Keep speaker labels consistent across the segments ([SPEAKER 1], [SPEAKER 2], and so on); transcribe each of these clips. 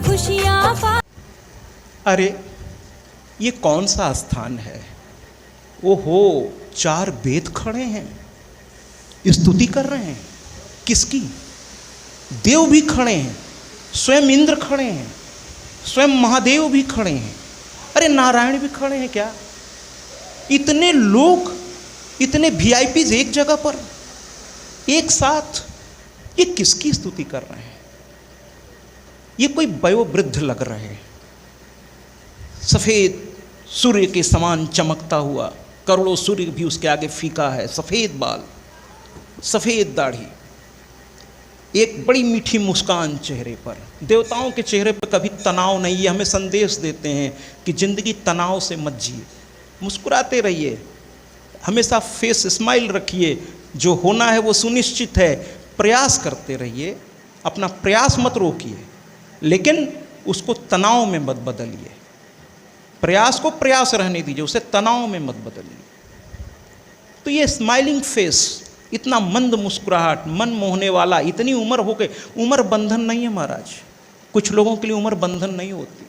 [SPEAKER 1] खुशियाँ पा।
[SPEAKER 2] अरे ये कौन सा स्थान है? ओहो, 4 वेद खड़े हैं, स्तुति कर रहे हैं। किसकी? देव भी खड़े हैं, स्वयं इंद्र खड़े हैं, स्वयं महादेव भी खड़े हैं, अरे नारायण भी खड़े हैं। क्या इतने लोग, इतने वीआईपीज एक जगह पर एक साथ, ये किसकी स्तुति कर रहे हैं? ये कोई वयोवृद्ध लग रहे हैं, सफेद सूर्य के समान चमकता हुआ, करोड़ों सूर्य भी उसके आगे फीका है, सफेद बाल, सफेद दाढ़ी, एक बड़ी मीठी मुस्कान चेहरे पर। देवताओं के चेहरे पर कभी तनाव नहीं है, हमें संदेश देते हैं कि जिंदगी तनाव से मत जिए, मुस्कुराते रहिए, हमेशा फेस स्माइल रखिए, जो होना है वो सुनिश्चित है, प्रयास करते रहिए, अपना प्रयास मत रोकिए, लेकिन उसको तनाव में मत बदलिए, प्रयास को प्रयास रहने दीजिए, उसे तनाव में मत बदलिए। तो ये स्माइलिंग फेस, इतना मंद मुस्कुराहट, मन मोहने वाला, इतनी उम्र हो गई, उम्र बंधन नहीं है महाराज, कुछ लोगों के लिए उम्र बंधन नहीं होती।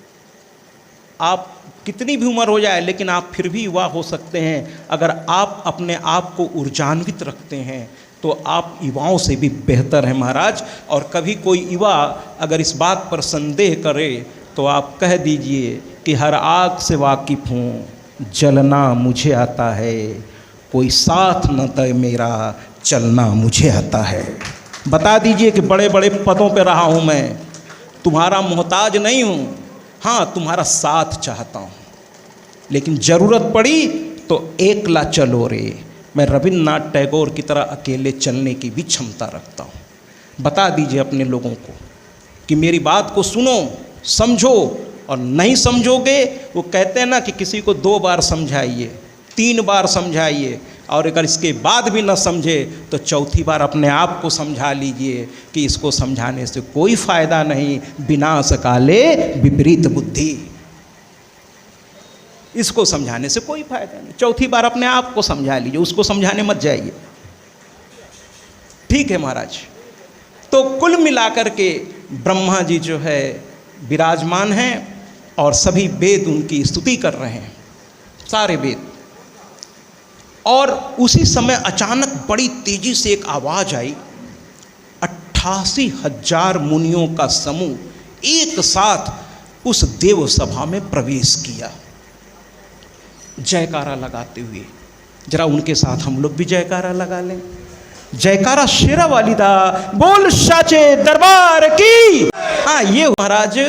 [SPEAKER 2] आप कितनी भी उम्र हो जाए लेकिन आप फिर भी युवा हो सकते हैं, अगर आप अपने आप को ऊर्जान्वित रखते हैं तो आप युवाओं से भी बेहतर हैं महाराज। और कभी कोई युवा अगर इस बात पर संदेह करे तो आप कह दीजिए कि हर आग से वाकिफ़ हूँ, जलना मुझे आता है, कोई साथ न दे मेरा, चलना मुझे आता है। बता दीजिए कि बड़े बड़े पदों पे रहा हूँ मैं, तुम्हारा मोहताज नहीं हूँ, हाँ तुम्हारा साथ चाहता हूँ, लेकिन ज़रूरत पड़ी तो एकला चलो रे, मैं रविन्द्रनाथ टैगोर की तरह अकेले चलने की भी क्षमता रखता हूँ। बता दीजिए अपने लोगों को कि मेरी बात को सुनो, समझो, और नहीं समझोगे, वो कहते हैं ना कि किसी को 2 बार समझाइए, 3 बार समझाइए, और अगर इसके बाद भी न समझे तो चौथी बार अपने आप को समझा लीजिए कि इसको समझाने से कोई फायदा नहीं, विनाश काले विपरीत बुद्धि, इसको समझाने से कोई फायदा नहीं। चौथी बार अपने आप को समझा लीजिए, उसको समझाने मत जाइए। ठीक है महाराज। तो कुल मिलाकर के ब्रह्मा जी जो है विराजमान हैं और सभी वेद उनकी स्तुति कर रहे हैं, सारे वेद। और उसी समय अचानक बड़ी तेजी से एक आवाज आई, 88,000 मुनियों का समूह एक साथ उस देव सभा में प्रवेश किया, जयकारा लगाते हुए। जरा उनके साथ हम लोग भी जयकारा लगा लें। जयकारा शेरा वाली दा, बोल साचे दरबार की। हाँ, ये महाराज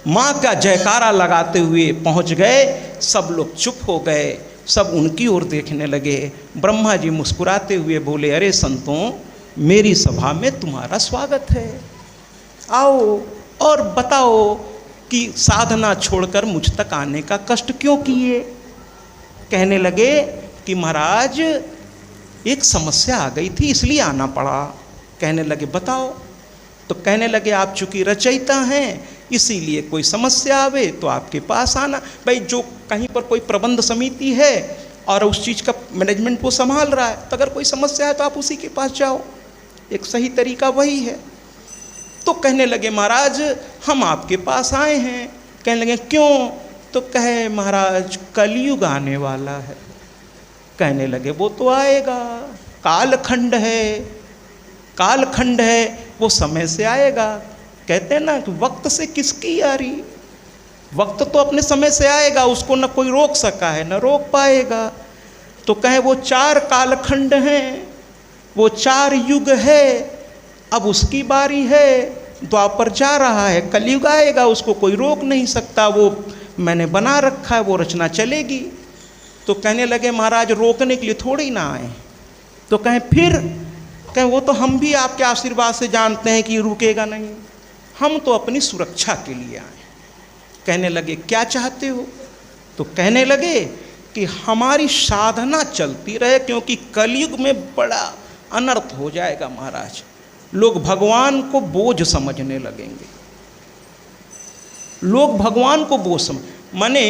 [SPEAKER 2] माँ का जयकारा लगाते हुए पहुँच गए। सब लोग चुप हो गए, सब उनकी ओर देखने लगे। ब्रह्मा जी मुस्कुराते हुए बोले, अरे संतों, मेरी सभा में तुम्हारा स्वागत है, आओ और बताओ कि साधना छोड़कर मुझ तक आने का कष्ट क्यों किए। कहने लगे कि महाराज एक समस्या आ गई थी इसलिए आना पड़ा। कहने लगे बताओ। तो कहने लगे आप चूंकि रचयिता हैं इसीलिए कोई समस्या आवे तो आपके पास आना। भाई जो कहीं पर कोई प्रबंध समिति है और उस चीज़ का मैनेजमेंट वो संभाल रहा है, तो अगर कोई समस्या है तो आप उसी के पास जाओ, एक सही तरीका वही है। तो कहने लगे महाराज हम आपके पास आए हैं। कहने लगे क्यों? तो कहे महाराज कलयुग आने वाला है। कहने लगे वो तो आएगा, कालखंड है, कालखंड है, वो समय से आएगा। कहते हैं ना कि वक्त से किसकी यारी, वक्त तो अपने समय से आएगा, उसको न कोई रोक सका है न रोक पाएगा। तो कहे वो 4 कालखंड हैं, वो 4 युग है, अब उसकी बारी है, द्वापर जा रहा है, कलयुग आएगा, उसको कोई रोक नहीं सकता, वो मैंने बना रखा है, वो रचना चलेगी। तो कहने लगे महाराज रोकने के लिए थोड़ी ना आए। तो कहें फिर? कहें वो तो हम भी आपके आशीर्वाद से जानते हैं कि रुकेगा नहीं, हम तो अपनी सुरक्षा के लिए आए। कहने लगे क्या चाहते हो? तो कहने लगे कि हमारी साधना चलती रहे, क्योंकि कलयुग में बड़ा अनर्थ हो जाएगा महाराज, लोग भगवान को बोझ समझने लगेंगे, लोग भगवान को बोझ समझ। मैंने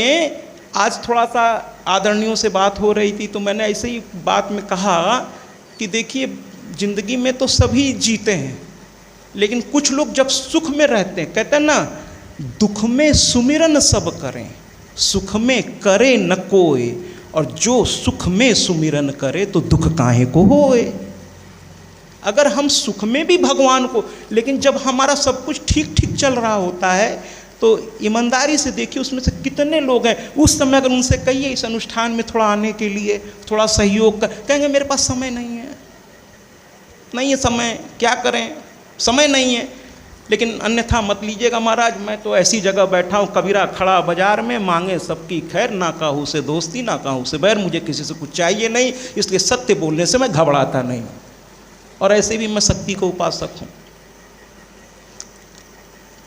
[SPEAKER 2] आज थोड़ा सा आदरणीयों से बात हो रही थी तो मैंने ऐसे ही बात में कहा कि देखिए ज़िंदगी में तो सभी जीते हैं, लेकिन कुछ लोग जब सुख में रहते हैं, कहते हैं ना दुख में सुमिरन सब करें, सुख में करे न कोय, और जो सुख में सुमिरन करे तो दुख काहे को होए। अगर हम सुख में भी भगवान को, लेकिन जब हमारा सब कुछ ठीक ठीक चल रहा होता है तो ईमानदारी से देखिए उसमें से कितने लोग हैं, उस समय अगर उनसे कहिए इस अनुष्ठान में थोड़ा आने के लिए, थोड़ा सहयोग कर, कहेंगे मेरे पास समय नहीं है, नहीं है समय, क्या करें, समय नहीं है। लेकिन अन्यथा मत लीजिएगा महाराज, मैं तो ऐसी जगह बैठा हूँ, कबीरा खड़ा बाजार में, मांगे सबकी खैर, ना काहू से दोस्ती ना काहू से बैर, मुझे किसी से कुछ चाहिए नहीं, इसलिए सत्य बोलने से मैं घबराता नहीं हूँ, और ऐसे भी मैं शक्ति को उपासक हूँ।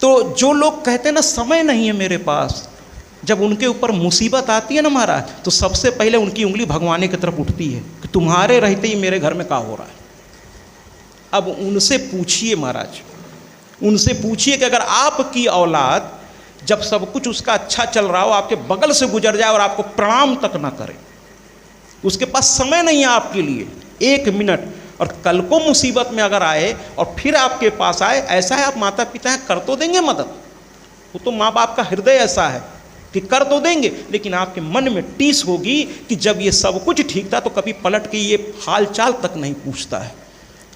[SPEAKER 2] तो जो लोग कहते हैं ना समय नहीं है मेरे पास, जब उनके ऊपर मुसीबत आती है ना महाराज, तो सबसे पहले उनकी उंगली भगवान की तरफ उठती है कि तुम्हारे रहते ही मेरे घर में क्या हो रहा है। अब उनसे पूछिए महाराज, उनसे पूछिए कि अगर आपकी औलाद जब सब कुछ उसका अच्छा चल रहा हो, आपके बगल से गुजर जाए और आपको प्रणाम तक ना करे, उसके पास समय नहीं है आपके लिए एक मिनट, और कल को मुसीबत में अगर आए और फिर आपके पास आए, ऐसा है आप माता पिता हैं, कर तो देंगे मदद, वो तो माँ बाप का हृदय ऐसा है कि कर तो देंगे, लेकिन आपके मन में टीस होगी कि जब ये सब कुछ ठीक था तो कभी पलट के ये हाल चाल तक नहीं पूछता है,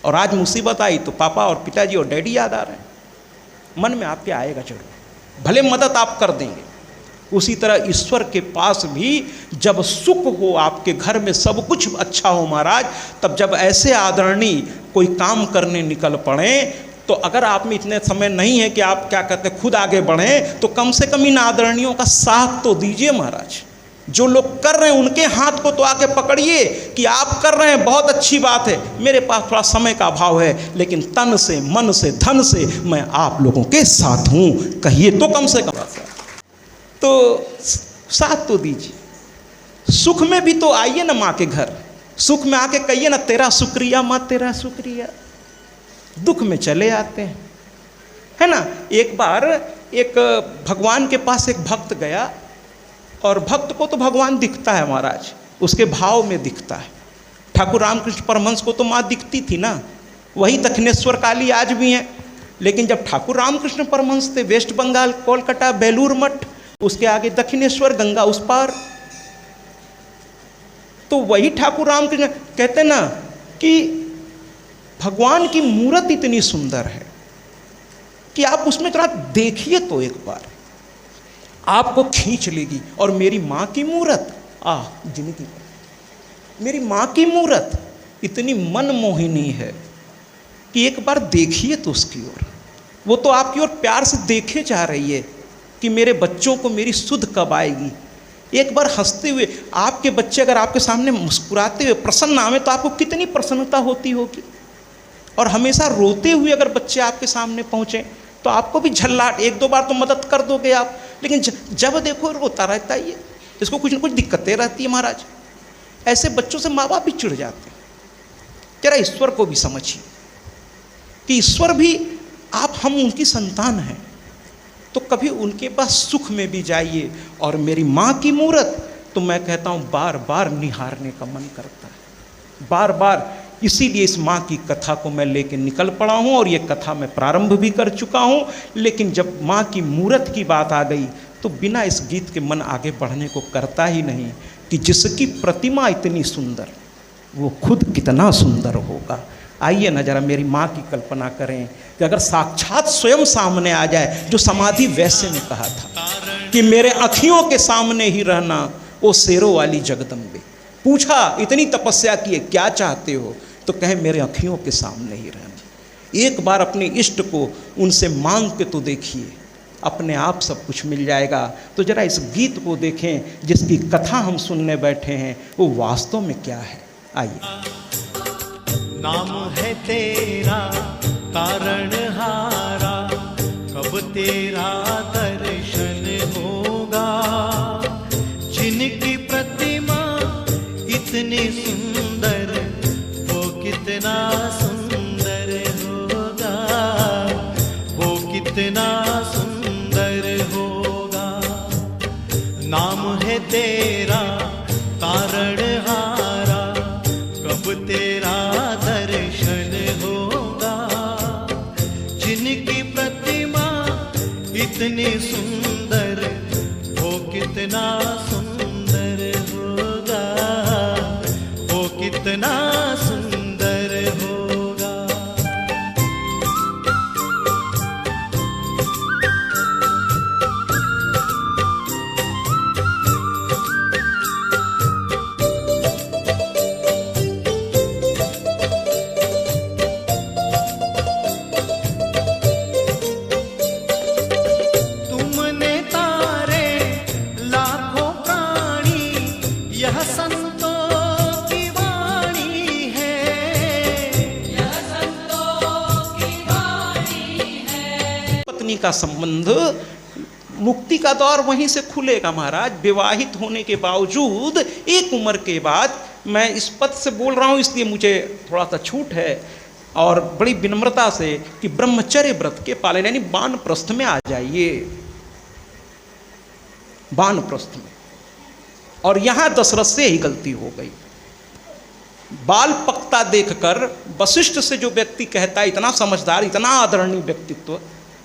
[SPEAKER 2] और आज मुसीबत आई तो पापा और पिताजी और डैडी याद आ रहे हैं, मन में आपके आएगा जरूर, भले मदद आप कर देंगे। उसी तरह ईश्वर के पास भी जब सुख हो, आपके घर में सब कुछ अच्छा हो महाराज, तब जब ऐसे आदरणीय कोई काम करने निकल पड़े, तो अगर आप में इतने समय नहीं है कि आप क्या कहते खुद आगे बढ़ें, तो कम से कम इन आदरणीयों का साथ तो दीजिए महाराज। जो लोग कर रहे हैं उनके हाथ को तो आके पकड़िए कि आप कर रहे हैं, बहुत अच्छी बात है, मेरे पास थोड़ा समय का अभाव है, लेकिन तन से मन से धन से मैं आप लोगों के साथ हूँ, कहिए तो कम से कम तो साथ तो दीजिए। सुख में भी तो आइए ना माँ के घर, सुख में आके कहिए ना तेरा शुक्रिया माँ, तेरा शुक्रिया। दुख में चले आते हैं, है ना। एक बार एक भगवान के पास एक भक्त गया, और भक्त को तो भगवान दिखता है महाराज, उसके भाव में दिखता है। ठाकुर रामकृष्ण परमहंस को तो माँ दिखती थी ना, वही दक्षिणेश्वर काली आज भी हैं। लेकिन जब ठाकुर रामकृष्ण परमहंस थे वेस्ट बंगाल, कोलकाता, बेलूर मठ, उसके आगे दक्षिणेश्वर, गंगा उस पार, तो वही ठाकुर रामकृष्ण कहते ना कि भगवान की मूर्त इतनी सुंदर है कि आप उसमें थोड़ा देखिए तो एक बार आपको खींच लेगी। और मेरी माँ की मूर्त, जिनकी मेरी माँ की मूर्त इतनी मनमोहिनी है कि एक बार देखिए तो उसकी ओर, वो तो आपकी ओर प्यार से देखे जा रही है कि मेरे बच्चों को मेरी सुध कब आएगी। एक बार हंसते हुए आपके बच्चे अगर आपके सामने मुस्कुराते हुए प्रसन्न आवे तो आपको कितनी प्रसन्नता होती होगी। और हमेशा रोते हुए अगर बच्चे आपके सामने पहुँचे तो आपको भी झल्लाहट, एक दो बार तो मदद कर दोगे आप, लेकिन जब देखो रोता रहता है, ये इसको कुछ न कुछ दिक्कतें रहती है महाराज। ऐसे बच्चों से माँ बाप भी चिढ़ जाते हैं। जरा ईश्वर को भी समझिए कि ईश्वर भी हम उनकी संतान हैं, तो कभी उनके पास सुख में भी जाइए। और मेरी माँ की मूर्त तो मैं कहता हूँ बार बार निहारने का मन करता है, बार बार। इसीलिए इस माँ की कथा को मैं लेके निकल पड़ा हूँ, और ये कथा मैं प्रारंभ भी कर चुका हूँ। लेकिन जब माँ की मूर्त की बात आ गई तो बिना इस गीत के मन आगे बढ़ने को करता ही नहीं कि जिसकी प्रतिमा इतनी सुंदर, वो खुद कितना सुंदर होगा। आइए ना जरा मेरी माँ की कल्पना करें कि अगर साक्षात स्वयं सामने आ जाए, जो समाधि वैसे ने कहा था कि मेरे अखियों के सामने ही रहना वो शेरों वाली जगदम्बे। पूछा इतनी तपस्या की है, क्या चाहते हो? तो कहे मेरे अखियों के सामने ही रहना। एक बार अपने इष्ट को उनसे मांग के तो देखिए, अपने आप सब कुछ मिल जाएगा। तो जरा इस गीत को देखें जिसकी कथा हम सुनने बैठे हैं, वो वास्तव में क्या है। आइए।
[SPEAKER 1] नाम है तेरा तारणहारा, कब तेरा दर्शन होगा। जिनकी प्रतिमा इतनी सुंदर, वो कितना सुंदर होगा, वो कितना सुंदर होगा। नाम है तेरा तारणहारा, कब तेरा दर्शन होगा। जिनकी प्रतिमा कितनी सुंदर, वो कितना सुंदर होगा, वो कितना सुंदर होगा। तुमने तारे लाखों प्राणी, यह संतों की वाणी है, यह संतों की वाणी है।
[SPEAKER 2] पत्नी का संबंध, मुक्ति का द्वार वहीं से खुलेगा महाराज। विवाहित होने के बावजूद एक उम्र के बाद, मैं इस पद से बोल रहा हूं इसलिए मुझे थोड़ा सा छूट है और बड़ी विनम्रता से, कि ब्रह्मचर्य व्रत के पालन, यानी वानप्रस्थ में आ जाइए, वानप्रस्थ में। और यहां दशरथ से ही गलती हो गई। बाल पक्ता देखकर वशिष्ठ से जो व्यक्ति कहता है, इतना समझदार, इतना आदरणीय व्यक्तित्व,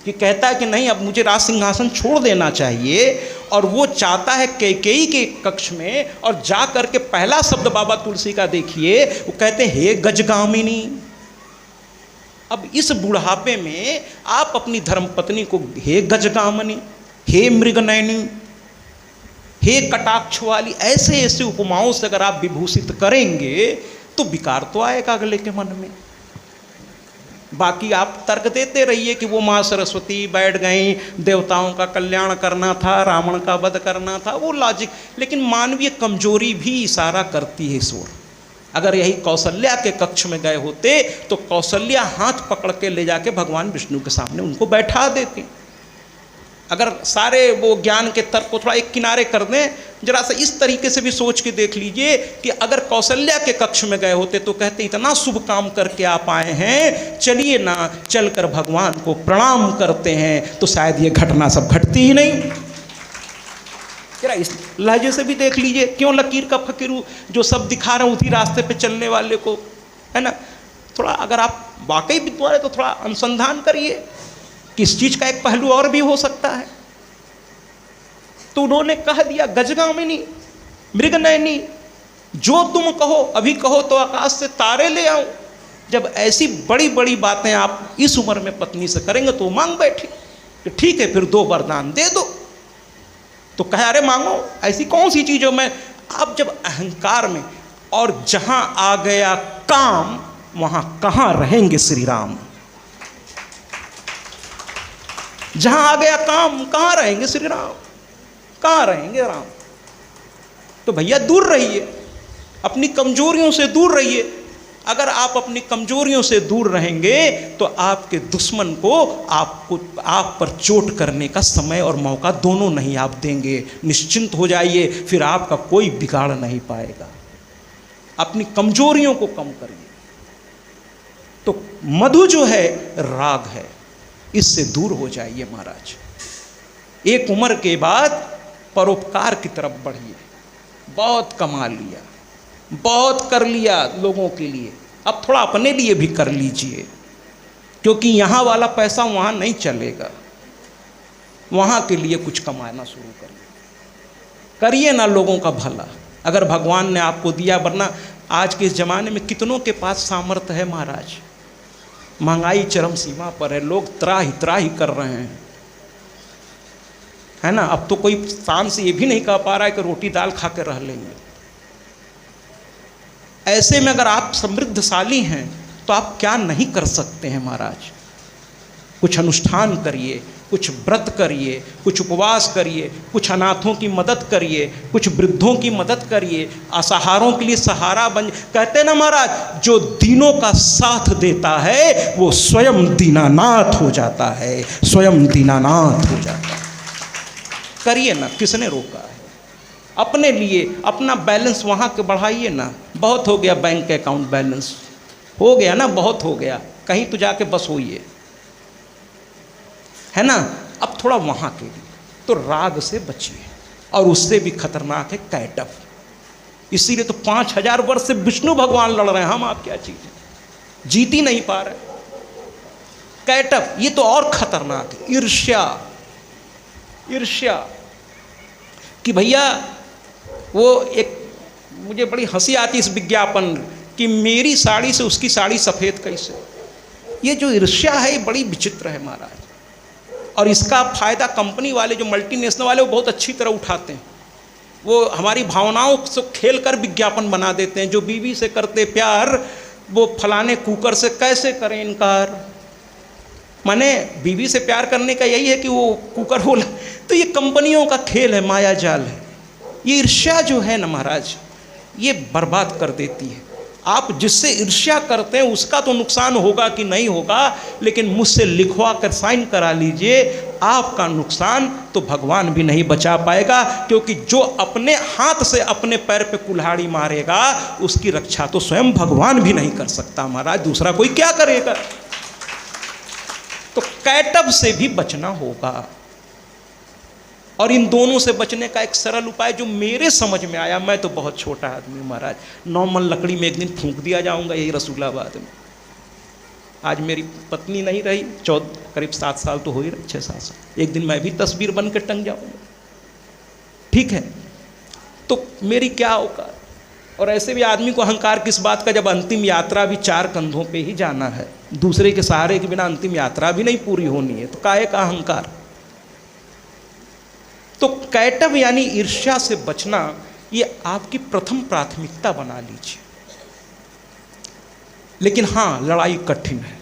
[SPEAKER 2] कि कहता है कि नहीं अब मुझे राज सिंहासन छोड़ देना चाहिए, और वो चाहता है कैकेयी के कक्ष में, और जा करके पहला शब्द बाबा तुलसी का देखिए, वो कहते हैं हे गजगामिनी। अब इस बुढ़ापे में आप अपनी धर्मपत्नी को हे गजगामिनी, हे मृगनयनी, हे कटाक्ष वाली, ऐसे ऐसे उपमाओं से अगर आप विभूषित करेंगे तो विकार तो आएगा अगले के मन में। बाकी आप तर्क देते रहिए कि वो माँ सरस्वती बैठ गई, देवताओं का कल्याण करना था, रावण का वध करना था, वो लॉजिक। लेकिन मानवीय कमजोरी भी इशारा करती है इस ओर। अगर यही कौशल्या के कक्ष में गए होते तो कौशल्या हाथ पकड़ के ले जाके भगवान विष्णु के सामने उनको बैठा देते। अगर सारे वो ज्ञान के तर्क को थोड़ा एक किनारे कर दें, जरा सा इस तरीके से भी सोच के देख लीजिए कि अगर कौशल्या के कक्ष में गए होते तो कहते इतना शुभ काम करके आप आए हैं, चलिए ना चलकर भगवान को प्रणाम करते हैं, तो शायद ये घटना सब घटती ही नहीं। जरा इस लहजे से भी देख लीजिए, क्यों लकीर का फकीर जो सब दिखा रहे हैं उसी रास्ते पे चलने वाले को, है ना। थोड़ा अगर आप वाकई विद्वान है तो थोड़ा अनुसंधान करिए कि इस चीज का एक पहलू और भी हो सकता है। तो उन्होंने कह दिया गजगामिनी, मृगनयनी, जो तुम कहो अभी कहो तो आकाश से तारे ले आऊं। जब ऐसी बड़ी बड़ी बातें आप इस उम्र में पत्नी से करेंगे तो मांग बैठी कि ठीक है फिर 2 वरदान दे दो। तो कहे अरे मांगो, ऐसी कौन सी चीज़ों में। आप जब अहंकार में, और जहां आ गया काम वहां कहां रहेंगे श्री राम। जहां आ गया काम कहां रहेंगे श्री राम, कहां रहेंगे राम। तो भैया दूर रहिए, अपनी कमजोरियों से दूर रहिए। अगर आप अपनी कमजोरियों से दूर रहेंगे तो आपके दुश्मन को आप पर चोट करने का समय और मौका दोनों नहीं आप देंगे। निश्चिंत हो जाइए, फिर आपका कोई बिगाड़ नहीं पाएगा। अपनी कमजोरियों को कम करिए। तो मधु जो है राग है, इससे दूर हो जाइए महाराज। एक उम्र के बाद परोपकार की तरफ बढ़िए। बहुत कमा लिया, बहुत कर लिया लोगों के लिए, अब थोड़ा अपने लिए भी कर लीजिए, क्योंकि यहाँ वाला पैसा वहाँ नहीं चलेगा। वहाँ के लिए कुछ कमाना शुरू करिए ना लोगों का भला, अगर भगवान ने आपको दिया। वरना आज के इस ज़माने में कितनों के पास सामर्थ्य है महाराज। महंगाई चरम सीमा पर है, लोग त्राही कर रहे हैं, है ना। अब तो कोई शान से ये भी नहीं कह पा रहा है कि रोटी दाल खा के रह लेंगे। ऐसे में अगर आप समृद्धशाली हैं तो आप क्या नहीं कर सकते हैं महाराज। कुछ अनुष्ठान करिए, कुछ व्रत करिए, कुछ उपवास करिए, कुछ अनाथों की मदद करिए, कुछ वृद्धों की मदद करिए, असहारों के लिए सहारा बन। कहते हैं ना महाराज, जो दीनों का साथ देता है वो स्वयं दीनानाथ हो जाता है, स्वयं दीनानाथ हो जाता है। करिए ना, किसने रोका है। अपने लिए अपना बैलेंस वहाँ के बढ़ाइए ना। बहुत हो गया बैंक अकाउंट बैलेंस, हो गया ना, बहुत हो गया, कहीं तो जाके बस होइए, है ना। अब थोड़ा वहाँ के लिए तो राग से बचिए, और उससे भी खतरनाक है कैटअप। इसीलिए तो 5000 वर्ष से विष्णु भगवान लड़ रहे हैं, हम आप क्या चीज़ जीत ही नहीं पा रहे। कैटअप ये तो और खतरनाक है। ईर्ष्या, ईर्ष्या कि भैया वो एक, मुझे बड़ी हंसी आती इस विज्ञापन कि मेरी साड़ी से उसकी साड़ी सफ़ेद कैसे। ये जो ईर्ष्या है ये बड़ी विचित्र है महाराज, और इसका फ़ायदा कंपनी वाले जो मल्टीनेशनल वाले वो बहुत अच्छी तरह उठाते हैं। वो हमारी भावनाओं से खेल कर विज्ञापन बना देते हैं। जो बीवी से करते प्यार वो फलाने कुकर से कैसे करें इनकार। माने बीवी से प्यार करने का यही है कि वो कुकर हो। तो ये कंपनियों का खेल है, माया जाल है। ये ईर्ष्या जो है ना महाराज, ये बर्बाद कर देती है। आप जिससे ईर्ष्या करते हैं उसका तो नुकसान होगा कि नहीं होगा, लेकिन मुझसे लिखवा कर साइन करा लीजिए, आपका नुकसान तो भगवान भी नहीं बचा पाएगा। क्योंकि जो अपने हाथ से अपने पैर पे कुल्हाड़ी मारेगा उसकी रक्षा तो स्वयं भगवान भी नहीं कर सकता महाराज, दूसरा कोई क्या करेगा। तो कैटब से भी बचना होगा, और इन दोनों से बचने का एक सरल उपाय जो मेरे समझ में आया, मैं तो बहुत छोटा आदमी हूँ महाराज, नॉर्मल लकड़ी में एक दिन फूंक दिया जाऊंगा यही रसूलाबाद में। आज मेरी पत्नी नहीं रही, करीब 7 साल तो हो ही रहे, 6-7 साल। एक दिन मैं भी तस्वीर बन के टंग जाऊंगा, ठीक है। तो मेरी क्या औकात। और ऐसे भी आदमी को अहंकार किस बात का, जब अंतिम यात्रा भी 4 कंधों पे ही जाना है, दूसरे के सहारे के बिना अंतिम यात्रा भी नहीं पूरी होनी है, तो काहे का अहंकार। तो कैटब यानी ईर्ष्या से बचना, ये आपकी प्रथम प्राथमिकता बना लीजिए। लेकिन हाँ, लड़ाई कठिन है।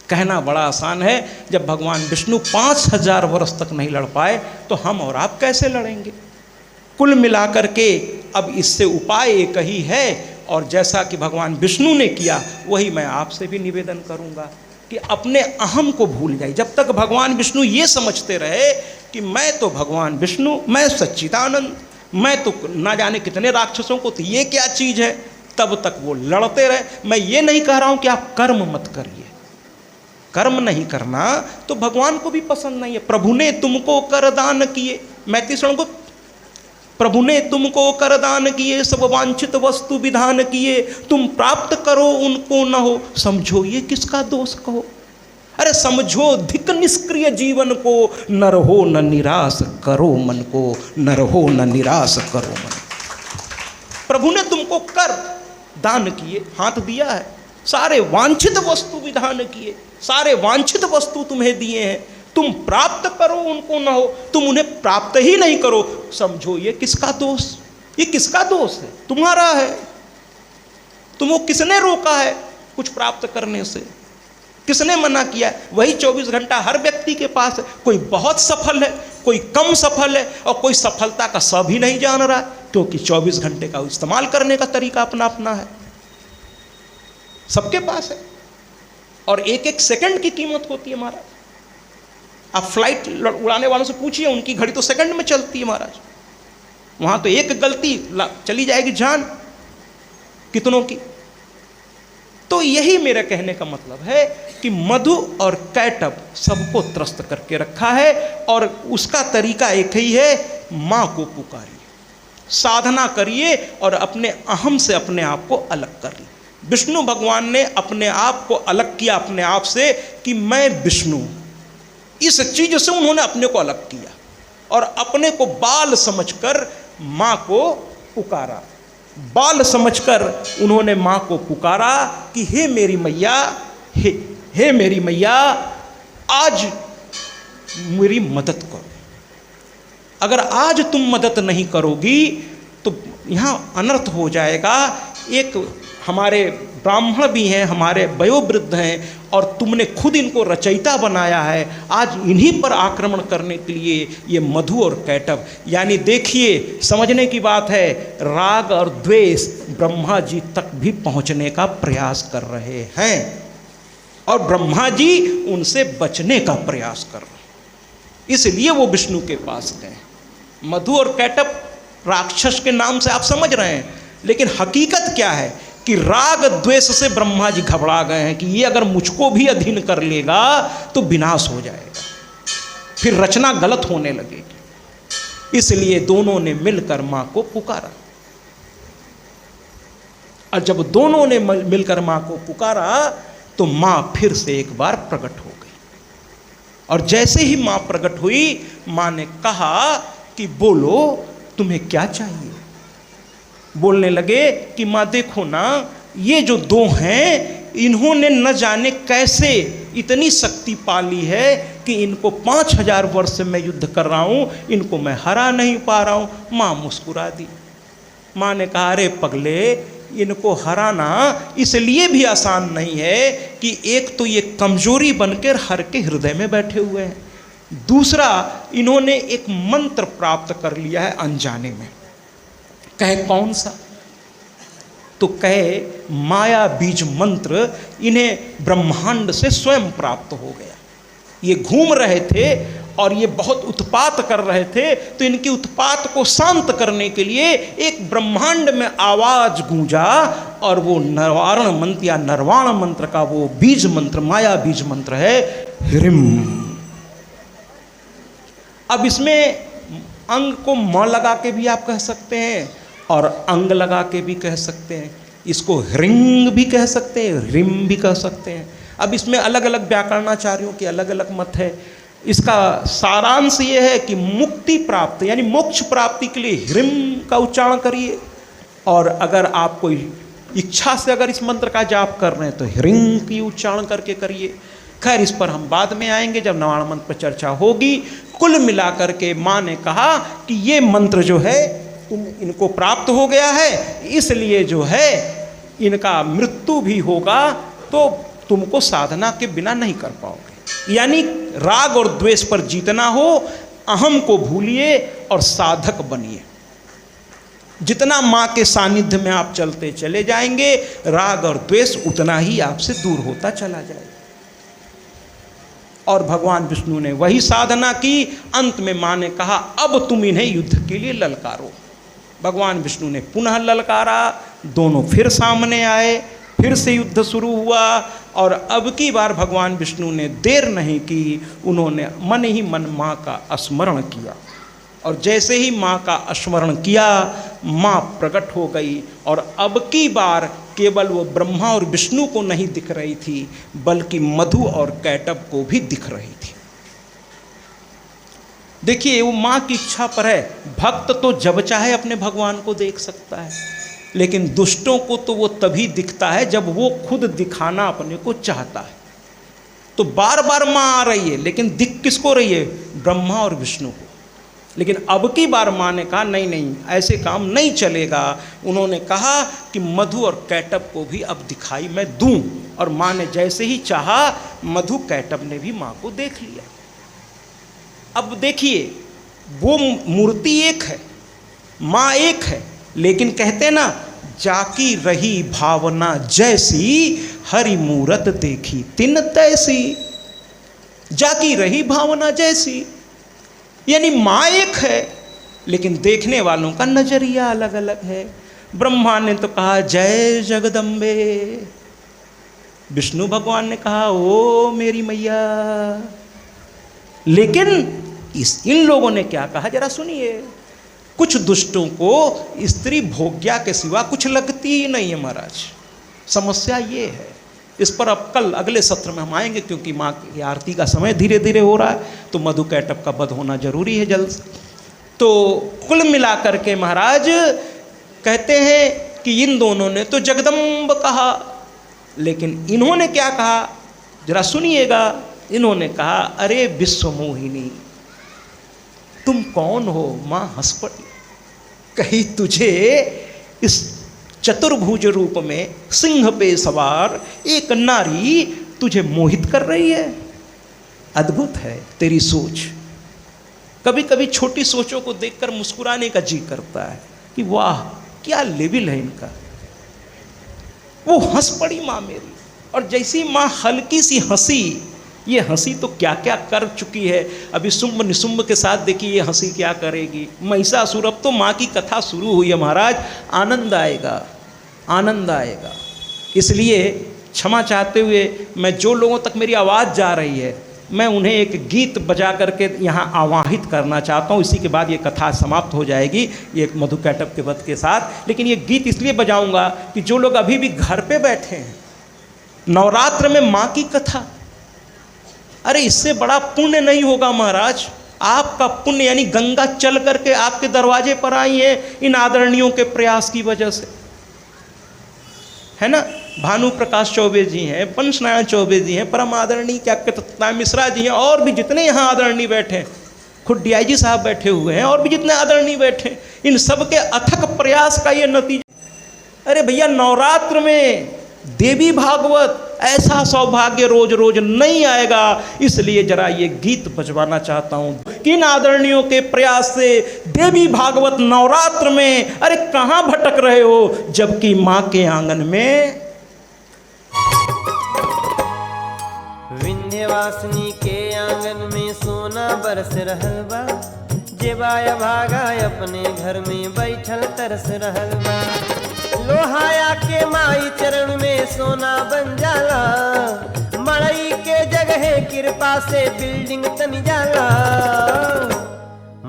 [SPEAKER 2] कहना बड़ा आसान है, जब भगवान विष्णु 5000 वर्ष तक नहीं लड़ पाए तो हम और आप कैसे लड़ेंगे। कुल मिलाकर के अब इससे उपाय एक ही है, और जैसा कि भगवान विष्णु ने किया वही मैं आपसे भी निवेदन करूंगा कि अपने अहम को भूल जाए। जब तक भगवान विष्णु ये समझते रहे कि मैं तो भगवान विष्णु, मैं सच्चिदानंद, मैं तो ना जाने कितने राक्षसों को, तो ये क्या चीज़ है, तब तक वो लड़ते रहे। मैं ये नहीं कह रहा हूँ कि आप कर्म मत करिए, कर्म नहीं करना तो भगवान को भी पसंद नहीं है। प्रभु ने तुमको कर दान किए, मैं तीसरों को, प्रभु ने तुमको कर दान किए, सब वांछित वस्तु विधान किए, तुम प्राप्त करो उनको न हो, समझो ये किसका दोष कहो। अरे समझो धिक निष्क्रिय जीवन को, न रहो न निराश करो मन को, न रहो न निराश करो मन। प्रभु ने तुमको कर दान किए, हाथ दिया है, सारे वांछित वस्तु विधान किए, सारे वांछित वस्तु तुम्हें दिए हैं, तुम प्राप्त करो उनको न हो, तुम उन्हें प्राप्त ही नहीं करो, समझो ये किसका दोष। ये किसका दोष है, तुम्हारा है। तुमको किसने रोका है कुछ प्राप्त करने से, किसने मना किया है। वही 24 घंटा हर व्यक्ति के पास है। कोई बहुत सफल है, कोई कम सफल है, और कोई सफलता का सब ही नहीं जान रहा, क्योंकि 24 घंटे का इस्तेमाल करने का तरीका अपना अपना है, सबके पास है। और एक एक सेकंड की कीमत होती है महाराज। आप फ्लाइट उड़ाने वालों से पूछिए, उनकी घड़ी तो सेकंड में चलती है महाराज। वहां तो एक गलती चली जाएगी जान कितनों की। तो यही मेरा कहने का मतलब है कि मधु और कैटब सबको त्रस्त करके रखा है, और उसका तरीका एक ही है, माँ को पुकारिए, साधना करिए और अपने अहम से अपने आप को अलग करिए। विष्णु भगवान ने अपने आप को अलग किया अपने आप से कि मैं विष्णु, इस चीज से उन्होंने अपने को अलग किया और अपने को बाल समझकर माँ को पुकारा। बाल समझकर उन्होंने माँ को पुकारा कि हे मेरी मैया, हे मेरी मैया, आज मेरी मदद करो। अगर आज तुम मदद नहीं करोगी तो यहाँ अनर्थ हो जाएगा। एक हमारे ब्राह्मण भी हैं, हमारे वयोवृद्ध हैं, और तुमने खुद इनको रचयिता बनाया है। आज इन्हीं पर आक्रमण करने के लिए ये मधु और कैटब, यानी देखिए समझने की बात है, राग और द्वेष ब्रह्मा जी तक भी पहुँचने का प्रयास कर रहे हैं, और ब्रह्मा जी उनसे बचने का प्रयास कर रहे हैं, इसलिए वो विष्णु के पास गए। मधु और कैटब राक्षस के नाम से आप समझ रहे हैं, लेकिन हकीकत क्या है कि राग द्वेष से ब्रह्मा जी घबरा गए हैं कि ये अगर मुझको भी अधीन कर लेगा तो विनाश हो जाएगा, फिर रचना गलत होने लगेगी। इसलिए दोनों ने मिलकर माँ को पुकारा, और जब दोनों ने मिलकर माँ को पुकारा तो माँ फिर से एक बार प्रकट हो गई। और जैसे ही माँ प्रकट हुई, माँ ने कहा कि बोलो तुम्हें क्या चाहिए। बोलने लगे कि माँ देखो ना, ये जो दो हैं इन्होंने न जाने कैसे इतनी शक्ति पाली है कि इनको 5000 वर्ष से मैं युद्ध कर रहा हूँ, इनको मैं हरा नहीं पा रहा हूँ। माँ मुस्कुरा दी। माँ ने कहा अरे पगले, इनको हराना इसलिए भी आसान नहीं है कि एक तो ये कमजोरी बनकर हर के हृदय में बैठे हुए हैं, दूसरा इन्होंने एक मंत्र प्राप्त कर लिया है अनजाने में। कहे कौन सा? तो कहे माया बीज मंत्र इन्हें ब्रह्मांड से स्वयं प्राप्त हो गया। ये घूम रहे थे और ये बहुत उत्पात कर रहे थे, तो इनकी उत्पात को शांत करने के लिए एक ब्रह्मांड में आवाज गूंजा और वो नरवारण मंत्र या नरवाण मंत्र का वो बीज मंत्र, माया बीज मंत्र है ह्रीम। अब इसमें अंग को म लगा के भी आप कह सकते हैं और अंग लगा के भी कह सकते हैं। इसको ह्रिंग भी कह सकते हैं, रिम भी कह सकते हैं। अब इसमें अलग अलग व्याकरणाचार्यों के अलग अलग मत है। इसका सारांश ये है कि मुक्ति प्राप्त यानी मोक्ष प्राप्ति के लिए ह्रिम का उच्चारण करिए, और अगर आप कोई इच्छा से अगर इस मंत्र का जाप कर रहे हैं तो ह्रिंग की उच्चारण करके करिए। खैर इस पर हम बाद में आएंगे जब नवाण मंत्र पर चर्चा होगी। कुल मिलाकर के माँ ने कहा कि ये मंत्र जो है तुम इनको प्राप्त हो गया है, इसलिए जो है इनका मृत्यु भी होगा तो तुमको साधना के बिना नहीं कर पाओगे। यानी राग और द्वेष पर जीतना हो, अहम को भूलिए और साधक बनिए। जितना माँ के सानिध्य में आप चलते चले जाएंगे, राग और द्वेष उतना ही आपसे दूर होता चला जाएगा। और भगवान विष्णु ने वही साधना की। अंत में माँ ने कहा अब तुम इन्हें युद्ध के लिए ललकारो। भगवान विष्णु ने पुनः ललकारा, दोनों फिर सामने आए, फिर से युद्ध शुरू हुआ। और अब की बार भगवान विष्णु ने देर नहीं की, उन्होंने मन ही मन माँ का स्मरण किया। और जैसे ही माँ का स्मरण किया, माँ प्रकट हो गई। और अब की बार केवल वो ब्रह्मा और विष्णु को नहीं दिख रही थी, बल्कि मधु और कैटभ को भी दिख रही थी। देखिए वो माँ की इच्छा पर है। भक्त तो जब चाहे अपने भगवान को देख सकता है, लेकिन दुष्टों को तो वो तभी दिखता है जब वो खुद दिखाना अपने को चाहता है। तो बार बार माँ आ रही है, लेकिन दिख किसको रही है? ब्रह्मा और विष्णु को। लेकिन अब की बार माँ ने कहा नहीं नहीं, ऐसे काम नहीं चलेगा। उन्होंने कहा कि मधु और कैटभ को भी अब दिखाई मैं दूं। और माँ ने जैसे ही चाहा, मधु कैटभ ने भी माँ को देख लिया। अब देखिए वो मूर्ति एक है, माँ एक है, लेकिन कहते ना जाकी रही भावना जैसी, हरि मूरत देखी तिन तैसी। जाकी रही भावना जैसी, यानी माँ एक है, लेकिन देखने वालों का नजरिया अलग अलग है। ब्रह्मा ने तो कहा जय जगदम्बे, विष्णु भगवान ने कहा ओ मेरी मैया। लेकिन इन लोगों ने क्या कहा जरा सुनिए। कुछ दुष्टों को स्त्री भोग्या के सिवा कुछ लगती ही नहीं है महाराज। समस्या ये है। इस पर अब कल अगले सत्र में हम आएंगे, क्योंकि माँ की आरती का समय धीरे धीरे हो रहा है, तो मधु कैटभ का वध होना जरूरी है जल्द से। तो कुल मिलाकर के महाराज कहते हैं कि इन दोनों ने तो जगदम्ब कहा, लेकिन इन्होंने क्या कहा जरा सुनिएगा। इन्होंने कहा अरे विश्वमोहिनी, तुम कौन हो? माँ हंस पड़ी, कही तुझे इस चतुर्भुज रूप में सिंह पे सवार एक नारी तुझे मोहित कर रही है। अद्भुत है तेरी सोच। कभी कभी छोटी सोचों को देखकर मुस्कुराने का जी करता है कि वाह क्या लेवल है इनका। वो हंस पड़ी माँ मेरी, और जैसी माँ हल्की सी हंसी, ये हंसी तो क्या क्या कर चुकी है। अभी शुंभ निशुंभ के साथ देखिए ये हंसी क्या करेगी। महिषासुर, अब तो माँ की कथा शुरू हुई है महाराज। आनंद आएगा, आनंद आएगा। इसलिए क्षमा चाहते हुए मैं जो लोगों तक मेरी आवाज़ जा रही है, मैं उन्हें एक गीत बजा करके यहाँ आवाहित करना चाहता हूँ। इसी के बाद ये कथा समाप्त हो जाएगी, ये मधु कैटभ के वध के साथ। लेकिन ये गीत इसलिए बजाऊँगा कि जो लोग अभी भी घर पे बैठे हैं, नवरात्र में माँ की कथा, अरे इससे बड़ा पुण्य नहीं होगा महाराज। आपका पुण्य यानी गंगा चल करके आपके दरवाजे पर आई है इन आदरणीयों के प्रयास की वजह से, है ना। भानु प्रकाश चौबे जी हैं, वंश नारायण चौबे जी हैं, परम आदरणीय क्या सत्यनारायण मिश्रा जी हैं, और भी जितने यहाँ आदरणीय बैठे हैं, खुद DIG साहब बैठे हुए हैं, और भी जितने आदरणीय बैठे हैं, इन सब के अथक प्रयास का ये नतीजा। अरे भैया नवरात्र में देवी भागवत ऐसा सौभाग्य रोज रोज नहीं आएगा, इसलिए जरा ये गीत बजवाना चाहता हूँ। किन आदरणीयों के प्रयास से देवी भागवत नवरात्र में, अरे कहाँ भटक रहे हो, जबकि माँ के आंगन में
[SPEAKER 3] विंध्यवासिनी के आंगन में सोना बरस रहल बा, जेबाया भागा अपने घर में बैठल तरस रहल बा। लोहाया के माई चरण में सोना बन जाला, मड़ई के जगह कृपा से बिल्डिंग तन जाला।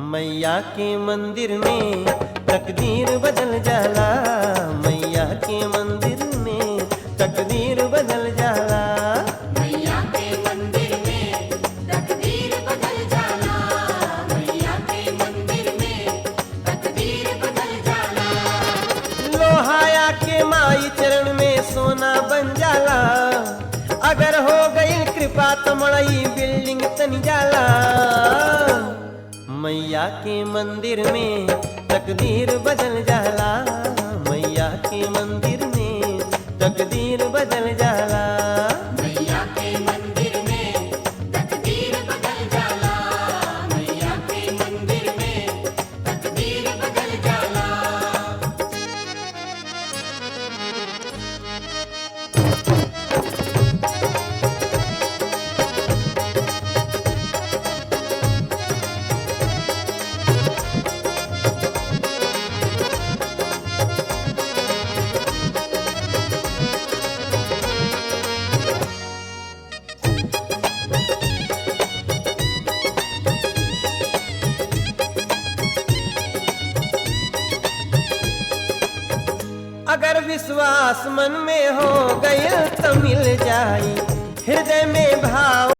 [SPEAKER 3] मैया के मंदिर में तकदीर बदल जाला, मैया के मंदिर में तकदीर बदल जाला।
[SPEAKER 4] मैया के मंदिर में तकदीर बदल जाला, मैया के मंदिर में तकदीर बदल जाला।
[SPEAKER 3] लोहाया के माई चरण में सोना बन जाला, अगर हो गई कृपा तो मड़ई बिल्डिंग तन जाला। मैया के मंदिर में तकदीर बदल जाला, मैया के मंदिर में तकदीर बदल जाला।
[SPEAKER 4] मैया के मंदिर में तकदीर बदल जाला, मैया के मंदिर में तकदीर बदल जाला।
[SPEAKER 3] अगर विश्वास मन में हो गई तो मिल जाई हृदय में भाव।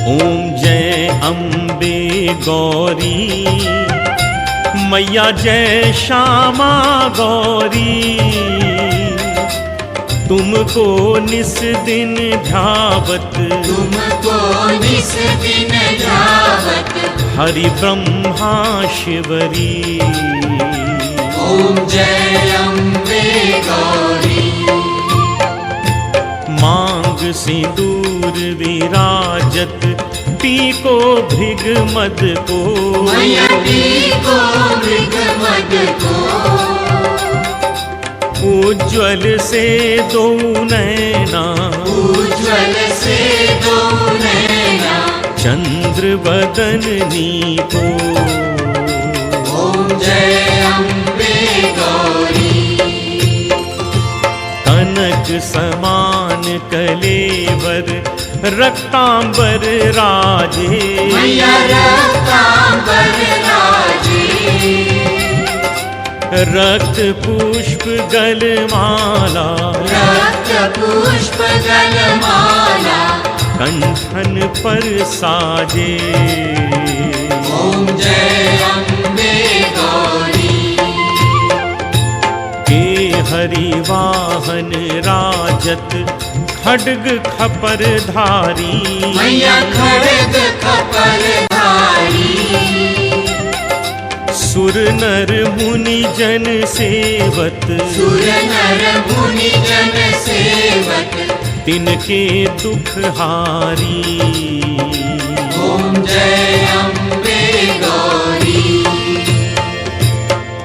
[SPEAKER 5] ओम जय अम्बे गौरी, मैया जय श्यामा गौरी। तुमको निस दिन ध्यावत,
[SPEAKER 4] तुमको निस दिन ध्यावत,
[SPEAKER 5] हरि ब्रह्मा शिवरी।
[SPEAKER 4] ओम जय अम्बे गौरी।
[SPEAKER 5] मांग सिंदूर विराजत, टीको भृग मद को,
[SPEAKER 4] मैया टीको भृग मद को।
[SPEAKER 5] उज्ज्वल से दो नैना,
[SPEAKER 4] उज्ज्वल से दो नैना,
[SPEAKER 5] चंद्र बदननी को।
[SPEAKER 4] ओम जय अम्बे गौरी।
[SPEAKER 5] कनक समान कलेवर, रक्तांबर राजे,
[SPEAKER 4] मैया रक्तांबर राजे।
[SPEAKER 5] रक्त पुष्प गलमाला,
[SPEAKER 4] रक्त पुष्प गलमाला,
[SPEAKER 5] कंठन पर साजे।
[SPEAKER 4] ओम जय अम्बे गौरी।
[SPEAKER 5] के हरि वाहन राजत, खड्ग खपर धारी,
[SPEAKER 4] मैया खड्ग खपर धारी।
[SPEAKER 5] सुर नर मुनि जन सेवत,
[SPEAKER 4] सुर नर मुनि जन सेवत,
[SPEAKER 5] तिनके दुख हारी।
[SPEAKER 4] ओम जय अम्बे गौरी।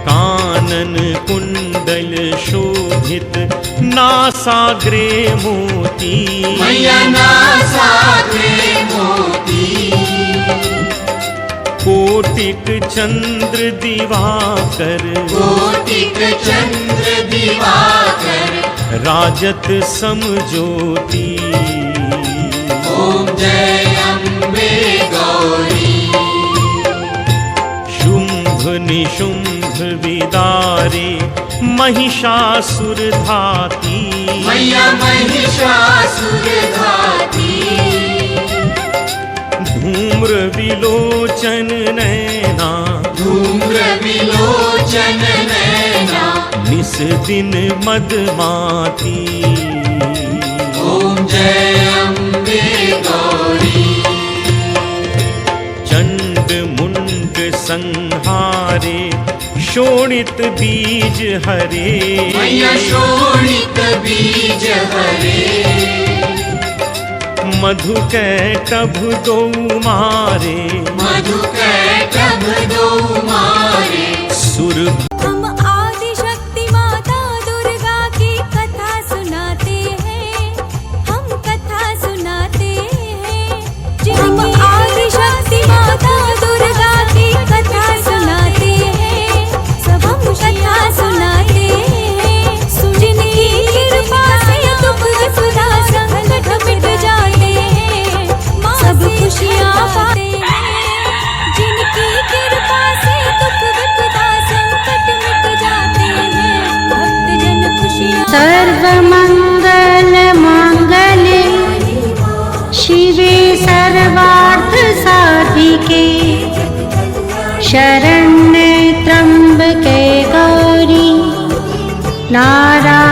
[SPEAKER 5] कानन कुंडल शोभित, नासाग्रे मोती,
[SPEAKER 4] मैया नासाग्रे मोती।
[SPEAKER 5] कोटि कोटिक चंद्र दिवाकर,
[SPEAKER 4] कोटिक चंद्र दिवाकर,
[SPEAKER 5] राजत समज्योति।
[SPEAKER 4] ओम जय अम्बे गौरी।
[SPEAKER 5] शुंभ निशुंभ विदारे महिषासुर धाती,
[SPEAKER 4] मैया महिषासुर धाती।
[SPEAKER 5] धूम्र विलोचन नैना,
[SPEAKER 4] धूम्र विलोचन नैना,
[SPEAKER 5] निस दिन मदमाती।
[SPEAKER 4] ओम जय अम्बे गौरी।
[SPEAKER 5] चंड मुंड संहारे शोणित बीज हरे,
[SPEAKER 4] मैया शोणित बीज हरे।
[SPEAKER 5] मधु कैटभ दो मारे,
[SPEAKER 4] मधु कैटभ दो मारे।
[SPEAKER 5] सुर
[SPEAKER 6] हम आदि शक्ति माता दुर्गा की कथा सुनाते हैं, हम कथा सुनाते हैं। हम आदि शक्ति माता दुर्गा की कथा सुनाते हैं, सब हम कथा सुनाते हैं। जिनकी कृपा से दुख विपदा संकट मिट जाते हैं, सब खुशियाँ पाते हैं। जिनकी कृपा से दुख विपदा संकट मिट जाते हैं, भक्तजन खुशियाँ।
[SPEAKER 7] सर्वमंगल मांगल्ये शिवे सर्वार्थ साधिके, शरण्ये त्र्यंबके गौरी नारायणी